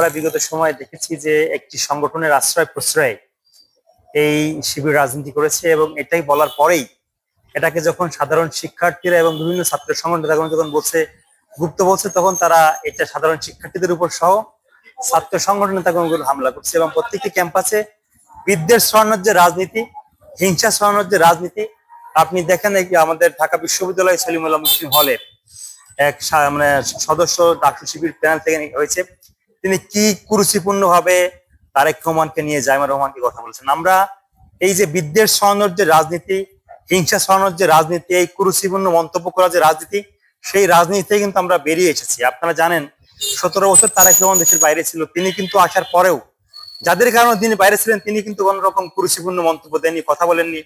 আমরা বিগত সময় দেখেছি যে একটি সংগঠনের আশ্রয় প্রশ্রয়ে এই শিবির রাজনীতি করেছে, এবং এটাই বলার পরেই এটাকে যখন সাধারণ শিক্ষার্থীরা এবং বিভিন্ন ছাত্র সংগঠন যখন বলছে, গুপ্ত বলছে, তখন তারা এটা সাধারণ শিক্ষার্থীদের উপর সহ ছাত্র সংগঠনে তখন হামলা করছে। এবং প্রত্যেকটি ক্যাম্পাসে বিদ্বেষ ছড়ানোর যে রাজনীতি, হিংসা ছড়ানোর যে রাজনীতি, আপনি দেখেন আমাদের ঢাকা বিশ্ববিদ্যালয় সলিমুল্লাহ মুসলিম হলে এক মানে সদস্য ডাক্তার শিবির প্যানেল থেকে হয়েছে, তিনি কি কুরুচিপূর্ণ ভাবে তারেক রহমানকে নিয়ে জাইমা রহমানকে কথা বলছেন। আমরা এই যে বিদ্বেষ ছড়ানোর যে রাজনীতি, হিংসা ছড়ানোর যে রাজনীতি, এই কুরুচিপূর্ণ মন্তব্য করার যে রাজনীতি, সেই রাজনীতি থেকে কিন্তু আমরা বেরিয়ে এসেছি। আপনারা জানেন 17 বছর তারেক রহমান দেশের বাইরে ছিল, তিনি কিন্তু আসার পরেও যাদের কারণে তিনি বাইরে ছিলেন তিনি কিন্তু কোন রকম কুরুচিপূর্ণ মন্তব্য দেননি, কথা বলেননি।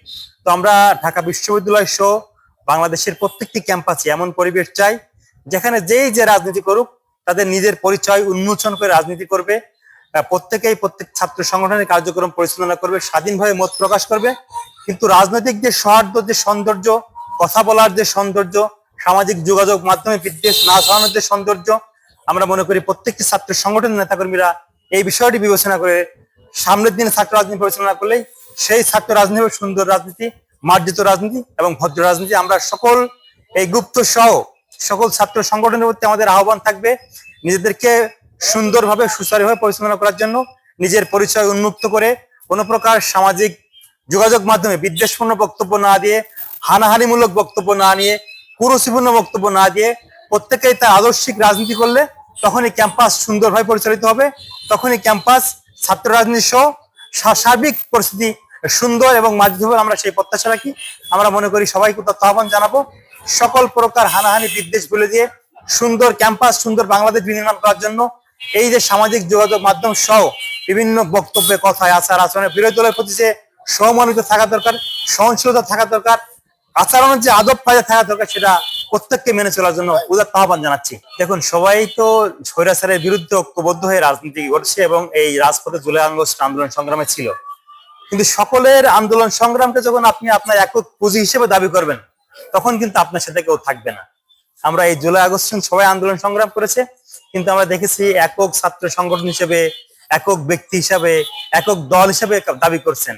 তো আমরা ঢাকা বিশ্ববিদ্যালয় সহ বাংলাদেশের প্রত্যেকটি ক্যাম্পাসে এমন পরিবেশ চাই যেখানে যেই যে রাজনীতি করুক তাদের নিজের পরিচয় উন্মোচন করে রাজনীতি করবে, প্রত্যেকেই প্রত্যেক ছাত্র সংগঠনের কার্যক্রম পরিচালনা করবে, স্বাধীনভাবে মত প্রকাশ করবে। কিন্তু রাজনৈতিক যে সৌহার্দ্য, যে সৌন্দর্য, কথা বলার যে সৌন্দর্য, সামাজিক যোগাযোগ মাধ্যমে বিদ্বেষ না ছড়ানোর যে সৌন্দর্য, আমরা মনে করি প্রত্যেকটি ছাত্র সংগঠনের নেতাকর্মীরা এই বিষয়টি বিবেচনা করে সামনের দিনে ছাত্র রাজনীতি পরিচালনা করলেই সেই ছাত্র রাজনীতি হবে সুন্দর রাজনীতি, মার্জিত রাজনীতি এবং ভদ্র রাজনীতি। আমরা সকল এই গুপ্ত সহ সকল ছাত্র সংগঠনের প্রতি আমাদের আহ্বান থাকবে নিজেদেরকে সুন্দরভাবে সুচারুভাবে পরিচালনা করার জন্য, নিজের পরিচয় উন্মুক্ত করে কোনো প্রকার সামাজিক যোগাযোগ মাধ্যমে বিদ্বেষপূর্ণ বক্তব্য না দিয়ে, হানাহানিমূলক বক্তব্য না নিয়ে, কুরুচিপূর্ণ বক্তব্য না দিয়ে প্রত্যেকেই তার আদর্শিক রাজনীতি করলে তখনই ক্যাম্পাস সুন্দরভাবে পরিচালিত হবে, তখনই ক্যাম্পাস ছাত্র রাজনীতি সহ সার্বিক পরিস্থিতি সুন্দর এবং মার্জিত হবে। আমরা সেই প্রত্যাশা রাখি। আমরা মনে করি সবাইকে আহ্বান জানাবো সকল প্রকার হানাহানি বিদ্বেষ ভুলে দিয়ে সুন্দর ক্যাম্পাস, সুন্দর বাংলাদেশ বিনির্মাণ করার জন্য এই যে সামাজিক যোগাযোগ মাধ্যম সহ বিভিন্ন বক্তব্যে, কথায়, আচার আচরণে বিরোধী দলের প্রতি যে সহমর্মিত থাকা দরকার, সহনশীলতা থাকা দরকার, আচরণের যে আদব কায়দা থাকা দরকার, সেটা প্রত্যেককে মেনে চলার জন্য উদাত্ত আহ্বান জানাচ্ছি। দেখুন, সবাই তো স্বৈরাচারের বিরুদ্ধে ঐক্যবদ্ধ হয়ে রাজনীতি করছে এবং এই রাজপথে জুলাই আগস্ট আন্দোলন সংগ্রামে ছিল, কিন্তু সকলের আন্দোলন সংগ্রামকে যখন আপনি আপনার একক পুঁজি হিসেবে দাবি করবেন তখন কিন্তু আপনার সাথে কেউ থাকবে না। আমরা এই জুলাই আগস্ট সবাই আন্দোলন সংগ্রাম করেছে, কিন্তু আমরা দেখেছি একক ছাত্র সংগঠন হিসেবে, একক ব্যক্তি হিসাবে, একক দল হিসেবে দাবি করছেন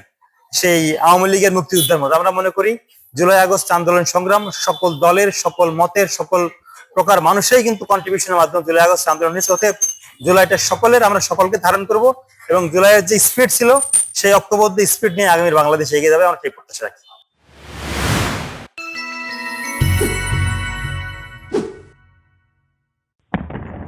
সেই আওয়ামী লীগের মুক্তিযুদ্ধের মতো। আমরা মনে করি জুলাই আগস্ট আন্দোলন সংগ্রাম সকল দলের, সকল মতের, সকল প্রকার মানুষই কিন্তু কন্ট্রিবিউশনের মাধ্যমে জুলাই আগস্ট আন্দোলন হয়েছে। অতএব জুলাইটা সকলের, আমরা সকলকে ধারণ করব এবং জুলাইয়ের যে স্পিড ছিল সেই ঐক্যবদ্ধ স্পিড নিয়ে আগামীর বাংলাদেশ এগিয়ে যাবে, আমরা সেই প্রত্যাশা রাখি।